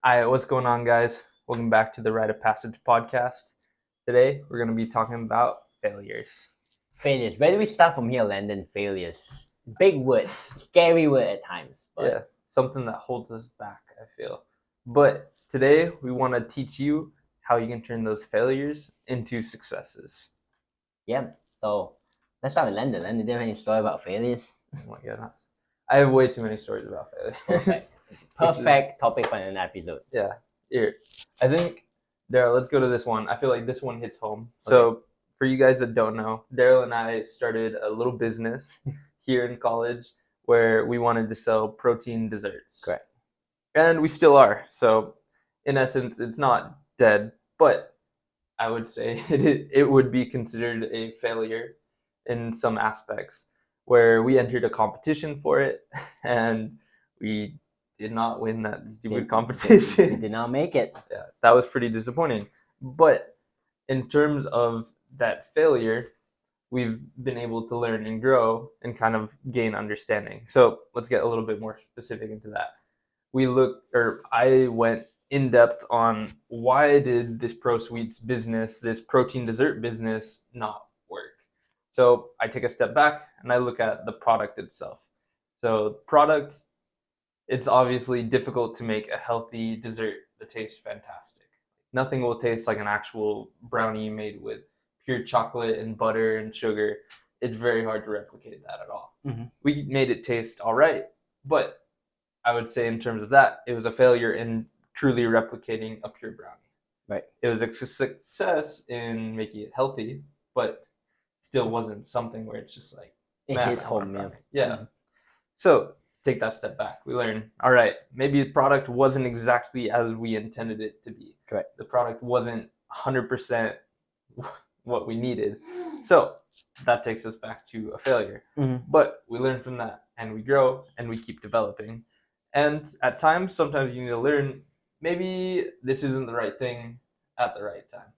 Hi, what's going on, guys? Welcome back to the Rite of Passage podcast. Today, we're going to be talking about failures. Failures. Where do we start from here, Landon? Failures. Big word, scary word at times, Yeah, but something that holds us back, I feel. But today, we want to teach you how you can turn those failures into successes. yeah. So let's start with Landon. Landon, do you have any story about failures? Oh my goodness. I have way too many stories about failures. Perfect. which is, Perfect topic for an episode. yeah. Here, I think, Daryl, let's go to this one. I feel like this one hits home. Okay. So, for you guys that don't know, Daryl and I started a little business here in college where we wanted to sell protein desserts. Correct. And we still are. So, in essence, it's not dead, but I would say it would be considered a failure in some aspects where we entered a competition for it and we did not win that stupid competition. We did not make it. Yeah, that was pretty disappointing. But in terms of that failure, we've been able to learn and grow and kind of gain understanding. So let's get a little bit more specific into that. I went in depth on why did this Pro Sweets business, this protein dessert business, not work. So I take a step back and I look at the product itself. So product, it's obviously difficult to make a healthy dessert that tastes fantastic. Nothing will taste like an actual brownie made with pure chocolate and butter and sugar. It's very hard to replicate that at all. Mm-hmm. We made it taste all right, but I would say in terms of that, it was a failure in truly replicating a pure brownie. Right. It was a success in making it healthy, but still wasn't something where it's just like It hits home, man. Yeah. Mm-hmm. So take that step back. We learn, all right, maybe the product wasn't exactly as we intended it to be. Correct. The product wasn't 100% what we needed. So that takes us back to a failure. Mm-hmm. But we learn from that and we grow and we keep developing. And at times, sometimes you need to learn maybe this isn't the right thing at the right time.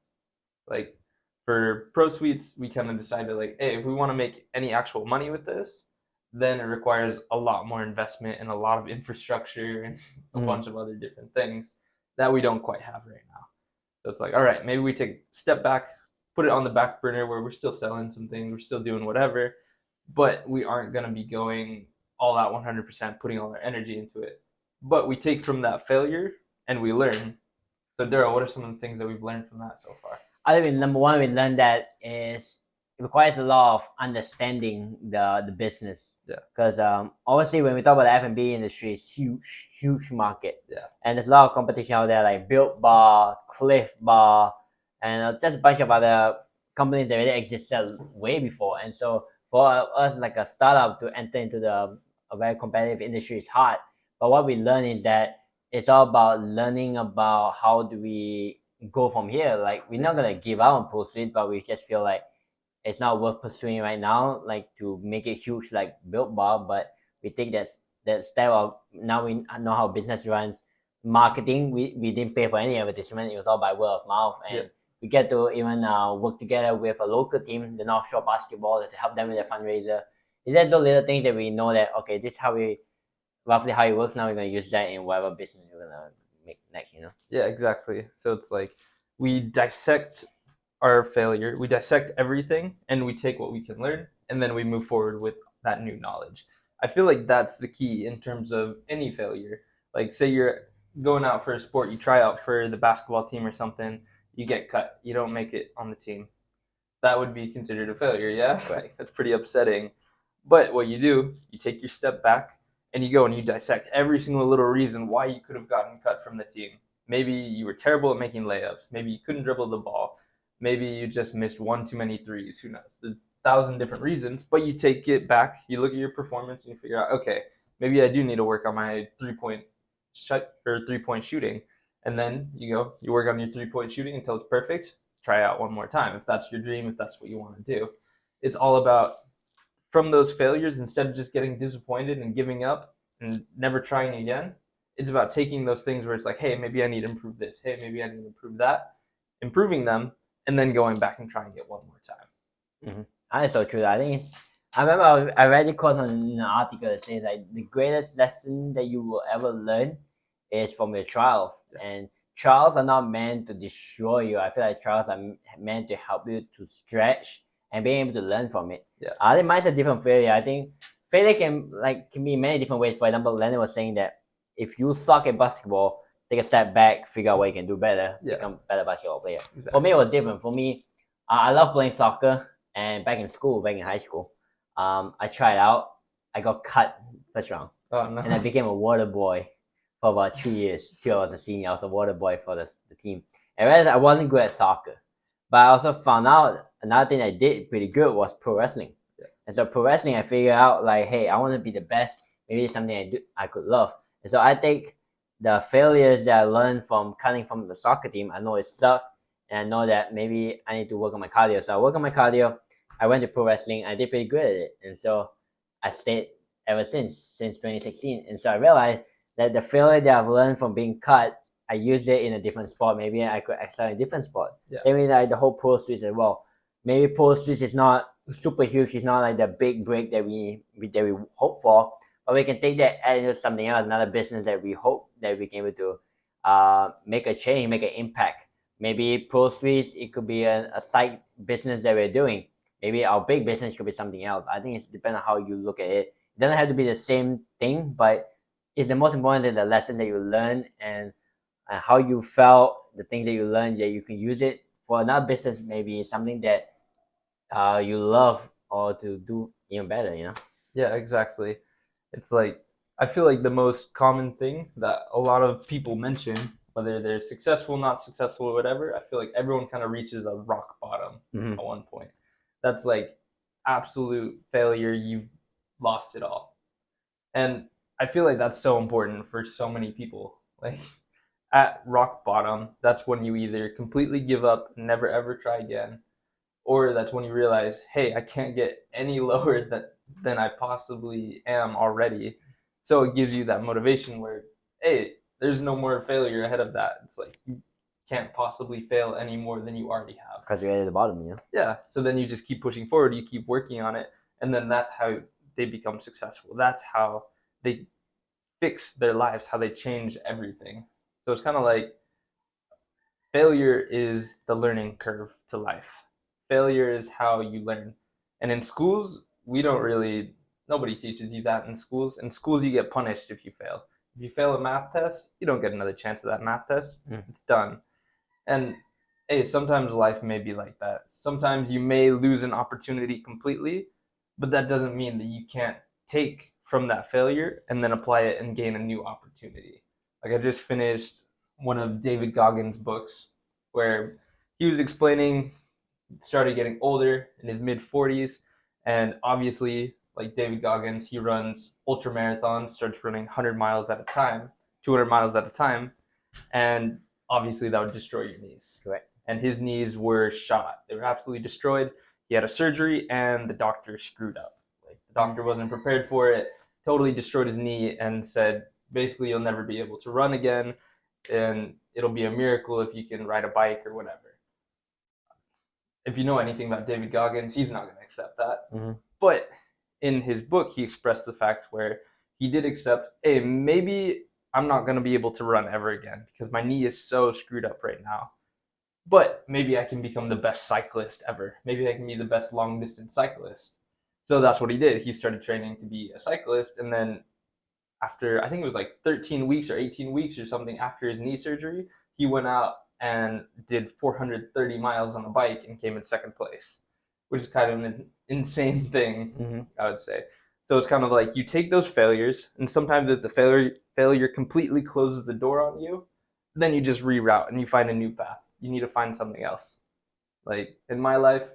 Like for Pro Suites, we kind of decided like, hey, if we want to make any actual money with this, then it requires a lot more investment and a lot of infrastructure and a bunch of other different things that we don't quite have right now. So it's like, all right, maybe we take a step back, put it on the back burner where we're still selling some things, we're still doing whatever, but we aren't going to be going all out 100%, putting all our energy into it. But we take from that failure and we learn. So, Daryl, what are some of the things that we've learned from that so far? I think number one, we learned that is it requires a lot of understanding the business. Yeah. Because obviously, when we talk about the F&B industry, it's huge market. Yeah. And there's a lot of competition out there, like Built Bar, Cliff Bar, and just a bunch of other companies that already existed way before. And so for us, like a startup, to enter into a very competitive industry is hard. But what we learn is that it's all about learning about how do we go from here. Like we're not gonna give up on Pro Suite, but we just feel like it's not worth pursuing right now, like to make it huge like Built Bar. But we take that step of now we know how business runs. Marketing, we didn't pay for any advertisement. It was all by word of mouth, and we get to even work together with a local team, the North Shore Basketball, to help them with their fundraiser. It's just those little things that we know that okay, this is how we roughly how it works. Now we're gonna use that in whatever business we're gonna make next. Yeah, exactly. So it's like we dissect our failure, we dissect everything, and we take what we can learn, and then we move forward with that new knowledge. I feel like that's the key in terms of any failure. Like, say you're going out for a sport, you try out for the basketball team or something, you get cut, you don't make it on the team. That would be considered a failure, yeah? Like, that's pretty upsetting. But what you do, you take your step back and you go and you dissect every single little reason why you could have gotten cut from the team. Maybe you were terrible at making layups. Maybe you couldn't dribble the ball. Maybe you just missed one too many threes. Who knows? There's 1,000 different reasons, but you take it back, you look at your performance, and you figure out, okay, maybe I do need to work on my three-point shooting. And then you work on your 3-point shooting until it's perfect. Try out one more time if that's your dream, if that's what you want to do. It's all about from those failures, instead of just getting disappointed and giving up and never trying again, it's about taking those things where it's like, hey, maybe I need to improve this. Hey, maybe I need to improve that, improving them, and then going back and trying it one more time. Mm-hmm. That's so true. I think I remember I read a quote on an article that says like the greatest lesson that you will ever learn is from your trials. And trials are not meant to destroy you. I feel like trials are meant to help you to stretch and being able to learn from it. I think mine's a different failure. I think failure can be in many different ways. For example, Lennon was saying that if you suck at basketball, take a step back, figure out what you can do better, become a better basketball player. Exactly. For me, it was different. For me, I love playing soccer, and back in high school, I tried out. I got cut first round, and I became a water boy for about 2 years. Till I was a senior, I was a water boy for the team. And whereas I wasn't good at soccer, but I also found out another thing I did pretty good was pro wrestling. And so pro wrestling, I figured out like, hey, I want to be the best. Maybe it's something I could love. And so I take the failures that I learned from cutting from the soccer team. I know it sucked, and I know that maybe I need to work on my cardio. So I work on my cardio. I went to pro wrestling. I did pretty good at it, and so I stayed ever since 2016. And so I realized that the failure that I've learned from being cut, I use it in a different sport. Maybe I could excel in a different sport. Same with like the whole pro switch as well. Maybe pro switch is not super huge. It's not like the big break that we hope for, but we can take that and into something else, another business that we hope that we can able to make a change, make an impact. Maybe pro switch, it could be a side business that we're doing. Maybe our big business could be something else. I think it's depends on how you look at it. It doesn't have to be the same thing, but it's the most important is the lesson that you learn and how you felt, the things that you learned, that you can use it for another business. Maybe something that you love or to do even better. Yeah, exactly. It's like I feel like the most common thing that a lot of people mention, whether they're successful, not successful, or whatever, I feel like everyone kind of reaches a rock bottom at one point. That's like absolute failure. You've lost it all. And I feel like that's so important for so many people. Like at rock bottom, that's when you either completely give up, never ever try again, or that's when you realize, hey, I can't get any lower than I possibly am already. So it gives you that motivation where, hey, there's no more failure ahead of that. It's like you can't possibly fail any more than you already have. Because you're at the bottom, Yeah. So then you just keep pushing forward, you keep working on it, and then that's how they become successful. That's how they fix their lives, how they change everything. So it's kind of like failure is the learning curve to life. Failure is how you learn. And in schools, nobody teaches you that in schools. In schools, you get punished if you fail. If you fail a math test, you don't get another chance at that math test. It's done. And hey, sometimes life may be like that. Sometimes you may lose an opportunity completely, but that doesn't mean that you can't take from that failure and then apply it and gain a new opportunity. Like I just finished one of David Goggins' books where he was explaining, started getting older in his mid 40s, and obviously, like David Goggins, he runs ultra marathons, starts running 100 miles at a time, 200 miles at a time, and obviously that would destroy your knees. Right. And his knees were shot; they were absolutely destroyed. He had a surgery, and the doctor screwed up. Like the doctor wasn't prepared for it, totally destroyed his knee, and said basically you'll never be able to run again, and it'll be a miracle if you can ride a bike or whatever. If you know anything about David Goggins, he's not going to accept that. But in his book, he expressed the fact where he did accept, hey, maybe I'm not going to be able to run ever again because my knee is so screwed up right now. But maybe I can become the best cyclist ever. Maybe I can be the best long distance cyclist. So that's what he did. He started training to be a cyclist. And then after, I think it was like 13 weeks or 18 weeks or something after his knee surgery, he went out and did 430 miles on a bike and came in second place, which is kind of an insane thing, I would say. So it's kind of like you take those failures, and sometimes if the failure completely closes the door on you, then you just reroute and you find a new path. You need to find something else. Like in my life,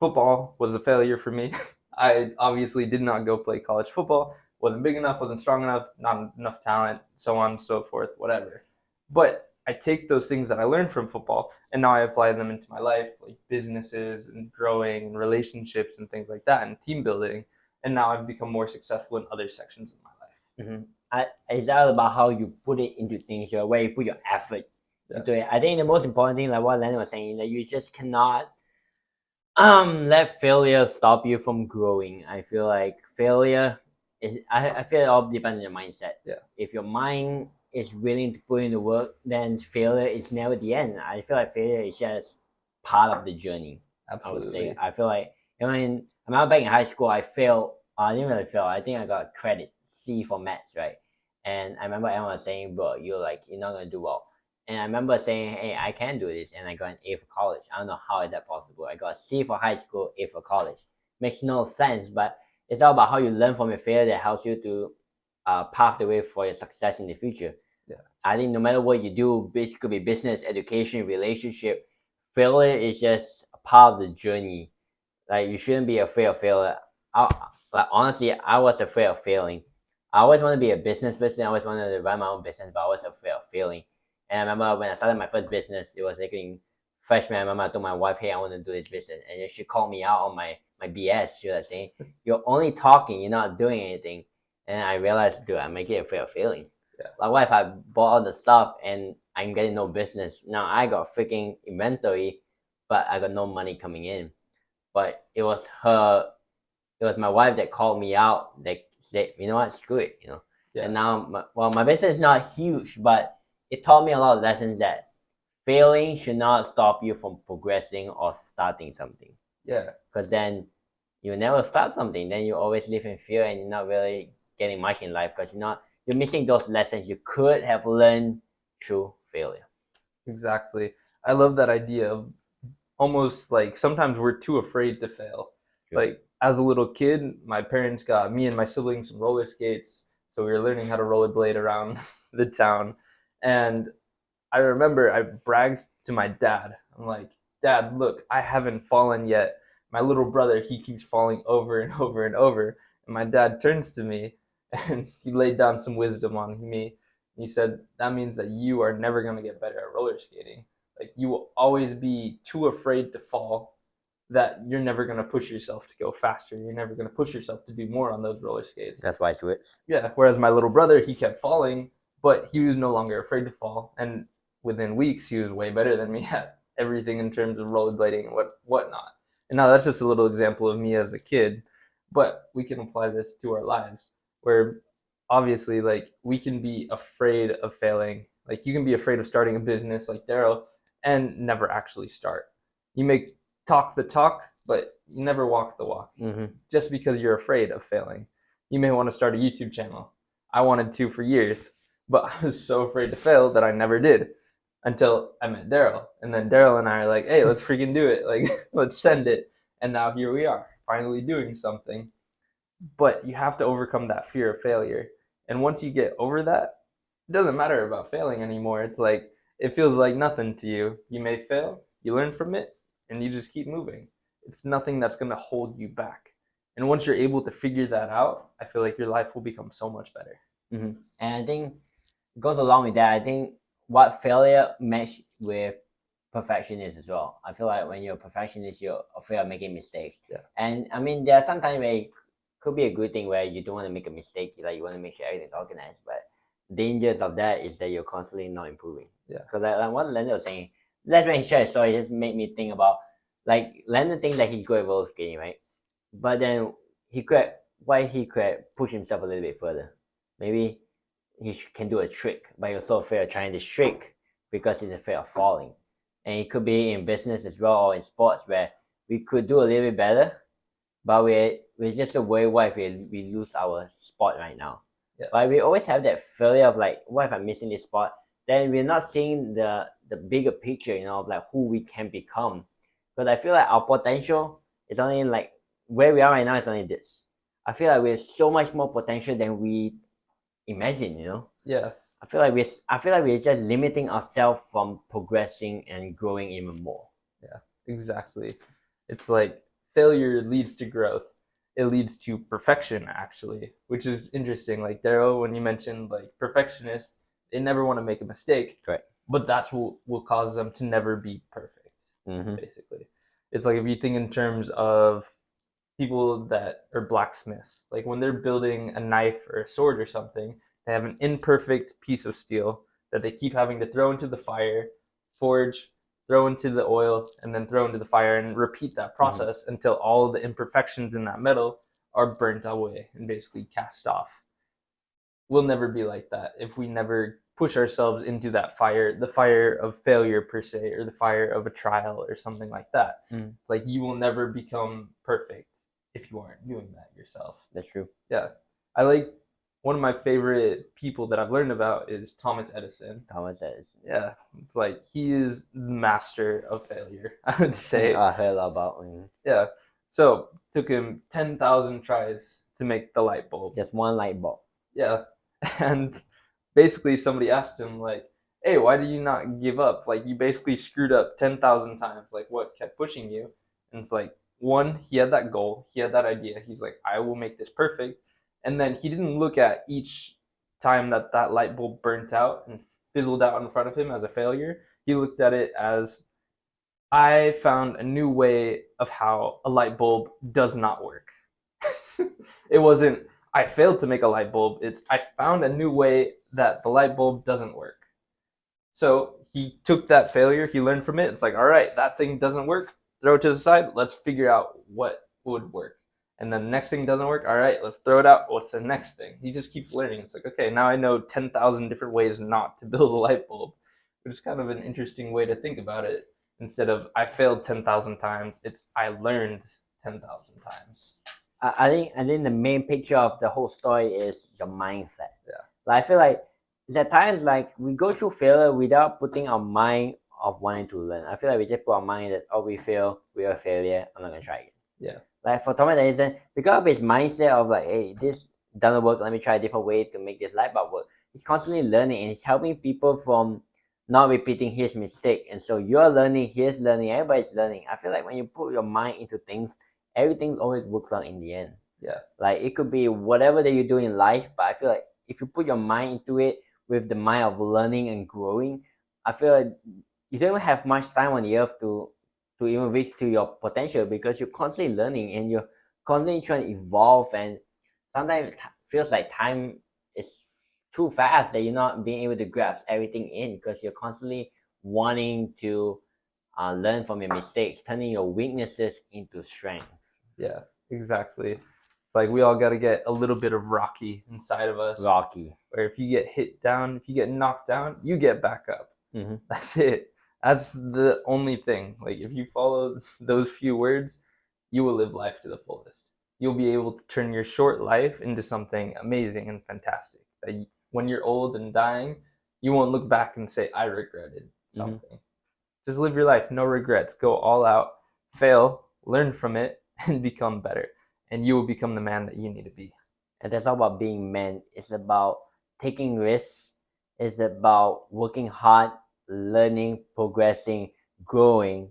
football was a failure for me. I obviously did not go play college football. Wasn't big enough, wasn't strong enough, not enough talent, so on and so forth, whatever. But I take those things that I learned from football and now I apply them into my life, like businesses and growing and relationships and things like that and team building. And now I've become more successful in other sections of my life. It's all about how you put it into things, where you put your effort into it. I think the most important thing, like what Lennon was saying, that you just cannot let failure stop you from growing. I feel like failure I feel it all depends on your mindset. Yeah. If your mind is willing to put in the work, then failure is never the end. I feel like failure is just part of the journey. I would say. Absolutely. I feel like I remember back in high school, I failed. I didn't really fail. I think I got credit C for maths, right? And I remember everyone was saying, "Bro, you're not gonna do well." And I remember saying, "Hey, I can do this," and I got an A for college. I don't know how is that possible. I got a C for high school, A for college. Makes no sense, but it's all about how you learn from your failure that helps you to pave the way for your success in the future. Yeah. I think no matter what you do, it could be business, education, relationship, failure is just a part of the journey. Like you shouldn't be afraid of failure. Like honestly, I was afraid of failing. I always want to be a business person. I always wanted to run my own business, but I was afraid of failing. And I remember when I started my first business, it was like in freshman. I remember I told my wife, "Hey, I want to do this business," and then she called me out on my BS. She was saying, "You're only talking. You're not doing anything." And I realized, dude, I'm making afraid of failing. Yeah. Like, what if I bought all the stuff and I'm getting no business? Now I got freaking inventory, but I got no money coming in. But it was my wife that called me out. That said, "You know what? Screw it." Yeah. And now, my business is not huge, but it taught me a lot of lessons that failing should not stop you from progressing or starting something. Yeah. Because then you never start something. Then you always live in fear, and you're not really getting much in life because you're missing those lessons you could have learned through failure. Exactly. I love that idea of almost like sometimes we're too afraid to fail. True. Like as a little kid, my parents got me and my siblings some roller skates, so we were learning how to rollerblade around the town. And I remember I bragged to my dad. I'm like, "Dad, look, I haven't fallen yet. My little brother, he keeps falling over and over and over." And my dad turns to me and he laid down some wisdom on me. He said, "That means that you are never going to get better at roller skating. Like you will always be too afraid to fall that you're never going to push yourself to go faster. You're never going to push yourself to do more on those roller skates." That's why it's works. Yeah. Whereas my little brother, he kept falling, but he was no longer afraid to fall. And within weeks, he was way better than me at everything in terms of rollerblading and whatnot. And now that's just a little example of me as a kid, but we can apply this to our lives where obviously like we can be afraid of failing. Like you can be afraid of starting a business like Daryl and never actually start. You may talk the talk, but you never walk the walk just because you're afraid of failing. You may want to start a YouTube channel. I wanted to for years, but I was so afraid to fail that I never did until I met Daryl. And then Daryl and I are like, "Hey, let's freaking do it. Like, let's send it." And now here we are, finally doing something. But you have to overcome that fear of failure. And once you get over that, it doesn't matter about failing anymore. It's like, it feels like nothing to you. You may fail, you learn from it, and you just keep moving. It's nothing that's going to hold you back. And once you're able to figure that out, I feel like your life will become so much better. And I think goes along with that. I think what failure meshed with perfectionist as well. I feel like when you're a perfectionist, you're afraid of making mistakes. Yeah. And I mean, there are sometimes where it could be a good thing where you don't want to make a mistake. Like you want to make sure everything's organized. But dangers of that is that you're constantly not improving. Yeah. Because like what Leonard was saying, that's when he shared his story. It just made me think about like Leonard thinks that he's good at roller skating, right? But then he could push himself a little bit further. Maybe he can do a trick, but he's also afraid of trying this trick because he's afraid of falling. And it could be in business as well or in sports where we could do a little bit better, but we're just worried what if we lose our spot right now. Yeah. But we always have that failure of like, what if I'm missing this spot? Then we're not seeing the bigger picture, of like who we can become. Because I feel like our potential is only like where we are right now is only this. I feel like we have so much more potential than we imagine, Yeah. I feel like we're just limiting ourselves from progressing and growing even more. Yeah, exactly. It's like failure leads to growth. It leads to perfection, actually, which is interesting. Like Daryl, when you mentioned like perfectionists, they never want to make a mistake. Right. But that's what will cause them to never be perfect, basically. It's like if you think in terms of people that are blacksmiths, like when they're building a knife or a sword or something, they have an imperfect piece of steel that they keep having to throw into the fire, forge, throw into the oil, and then throw into the fire and repeat that process until all the imperfections in that metal are burnt away and basically cast off. We'll never be like that if we never push ourselves into that fire, the fire of failure per se, or the fire of a trial or something like that. Like you will never become perfect if you aren't doing that yourself. That's true. Yeah. I like one of my favorite people that I've learned about is Thomas Edison. Thomas Edison. Yeah. It's like he is the master of failure, I would say. I heard about him. Yeah. So took him 10,000 tries to make the light bulb. Just one light bulb. Yeah. And basically somebody asked him like, hey, why do you not give up? Like you basically screwed up 10,000 times. Like what kept pushing you? And it's like, one, he had that goal. He had that idea. He's like, I will make this perfect. And then he didn't look at each time that that light bulb burnt out and fizzled out in front of him as a failure. He looked at it as, I found a new way of how a light bulb does not work. It wasn't, I failed to make a light bulb. It's, I found a new way that the light bulb doesn't work. So he took that failure, he learned from it. It's like, all right, that thing doesn't work. Throw it to the side. Let's figure out what would work. And then the next thing doesn't work. All right, let's throw it out. What's the next thing? He just keeps learning. It's like, okay, now I know 10,000 different ways not to build a light bulb, which is kind of an interesting way to think about it. Instead of I failed 10,000 times, it's I learned 10,000 times. I think the main picture of the whole story is your mindset. Yeah. Like, I feel like it's at times like we go through failure without putting our mind of wanting to learn. I feel like we just put our mind that, oh, we fail, we are a failure, I'm not gonna try again. Yeah. Like for Thomas Edison, because of his mindset of like, hey, this doesn't work, let me try a different way to make this light bulb work. He's constantly learning and he's helping people from not repeating his mistake. And so you're learning, he's learning, everybody's learning. I feel like when you put your mind into things, everything always works out in the end. Yeah. Like it could be whatever that you do in life, but I feel like if you put your mind into it with the mind of learning and growing, I feel like you don't have much time on the earth to even reach to your potential, because you're constantly learning and you're constantly trying to evolve, and sometimes it feels like time is too fast that you're not being able to grasp everything in, because you're constantly wanting to learn from your mistakes, turning your weaknesses into strengths. Yeah, exactly. It's like we all got to get a little bit of Rocky inside of us. Rocky. Where if you get hit down, if you get knocked down, you get back up. Mm-hmm. That's it. That's the only thing. Like if you follow those few words, you will live life to the fullest. You'll be able to turn your short life into something amazing and fantastic. That when you're old and dying, you won't look back and say, I regretted something. Mm-hmm. Just live your life, no regrets. Go all out, fail, learn from it, and become better. And you will become the man that you need to be. And that's not about being man. It's about taking risks. It's about working hard, learning, progressing, growing.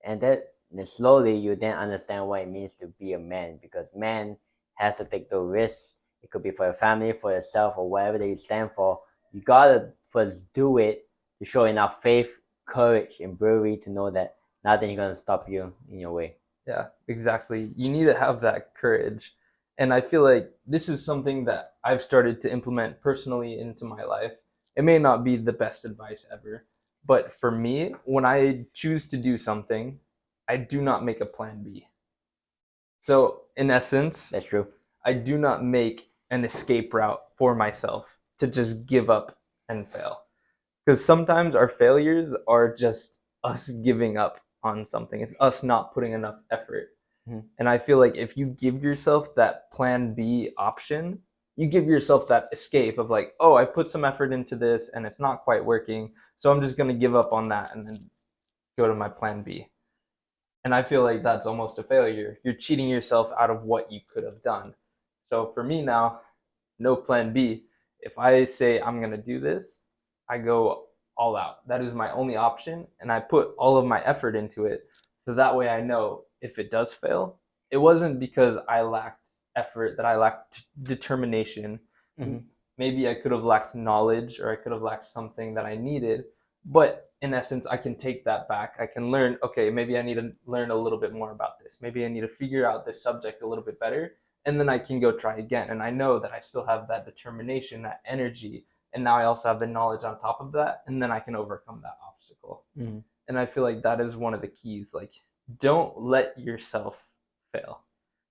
And that slowly you then understand what it means to be a man, because man has to take the risks. It could be for your family, for yourself, or whatever that you stand for. You gotta first do it to show enough faith, courage, and bravery to know that nothing is gonna stop you in your way. Yeah, exactly. You need to have that courage. And I feel like this is something that I've started to implement personally into my life. It may not be the best advice ever, but for me, when I choose to do something, I do not make a plan B. So, in essence, that's true. I do not make an escape route for myself to just give up and fail. Because sometimes our failures are just us giving up on something. It's us not putting enough effort. Mm-hmm. And I feel like if you give yourself that plan B option, you give yourself that escape of like, oh, I put some effort into this and it's not quite working, so I'm just going to give up on that and then go to my plan B. And I feel like that's almost a failure. You're cheating yourself out of what you could have done. So for me now, no plan B. If I say I'm going to do this, I go all out. That is my only option, and I put all of my effort into it. So that way I know if it does fail, it wasn't because I lacked effort, that I lacked determination. Mm-hmm. Maybe I could have lacked knowledge, or I could have lacked something that I needed. But in essence, I can take that back. I can learn, okay, maybe I need to learn a little bit more about this. Maybe I need to figure out this subject a little bit better, and then I can go try again. And I know that I still have that determination, that energy, and now I also have the knowledge on top of that, and then I can overcome that obstacle. Mm-hmm. And I feel like that is one of the keys. Like, don't let yourself fail.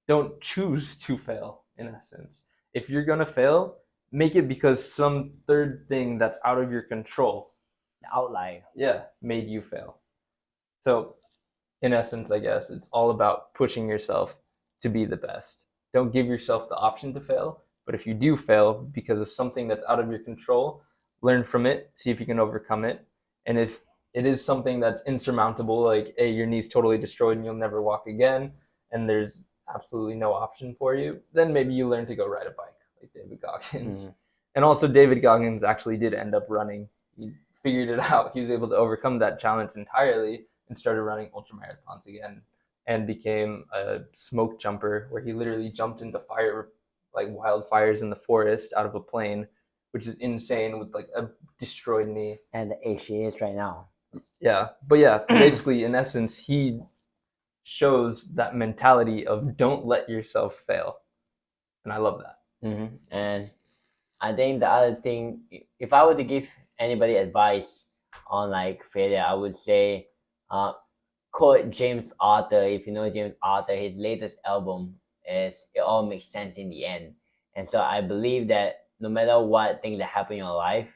Don't choose to fail, in essence. If you're going to fail, make it because some third thing that's out of your control, The outlier. made you fail. So, in essence, I guess it's all about pushing yourself to be the best. Don't give yourself the option to fail, but if you do fail because of something that's out of your control, learn from it, see if you can overcome it. And if it is something that's insurmountable, like, hey, your knee's totally destroyed and you'll never walk again, and there's absolutely no option for you, then maybe you learn to go ride a bike, like David Goggins. Mhm. And also, David Goggins actually did end up running. He figured it out. He was able to overcome that challenge entirely and started running ultramarathons again and became a smoke jumper where he literally jumped into fire, like wildfires in the forest out of a plane, which is insane with like a destroyed knee. And the age she is right now. Yeah. But yeah, basically, in essence, he shows that mentality of don't let yourself fail. And I love that. Mm-hmm. And I think the other thing, if I were to give anybody advice on like failure, I would say, quote James Arthur. If you know James Arthur, his latest album is "It All Makes Sense in the End," and so I believe that no matter what things that happen in your life,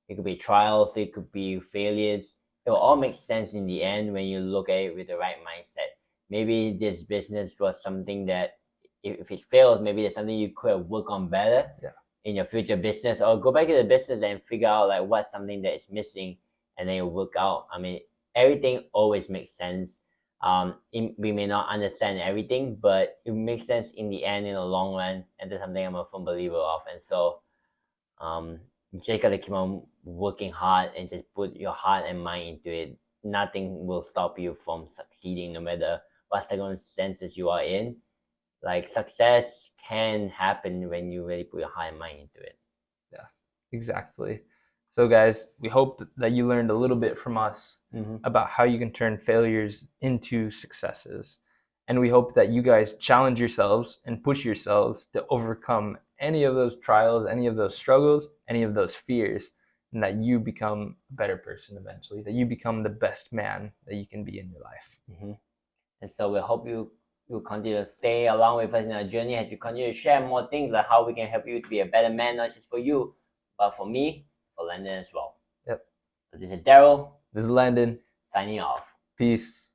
it could be trials, it could be failures, it will all make sense in the end when you look at it with the right mindset. Maybe this business was something that if it fails, maybe there's something you could have worked on better Yeah. in your future business, or go back to the business and figure out like what's something that is missing, and then you work out. I mean, everything always makes sense. We may not understand everything, but it makes sense in the end, in the long run, and that's something I'm a firm believer of. And so, you just gotta keep on working hard and just put your heart and mind into it. Nothing will stop you from succeeding, no matter what circumstances you are in. Like success can happen when you really put your heart and mind into it. Yeah, exactly. So, guys, we hope that you learned a little bit from us about how you can turn failures into successes. And we hope that you guys challenge yourselves and push yourselves to overcome any of those trials, any of those struggles, any of those fears, and that you become a better person eventually, that you become the best man that you can be in your life. And so we hope you will continue to stay along with us in our journey as we continue to share more things like how we can help you to be a better man, not just for you, but for me, for Landon as well. Yep. So this is Daryl. This is Landon. Signing off. Peace.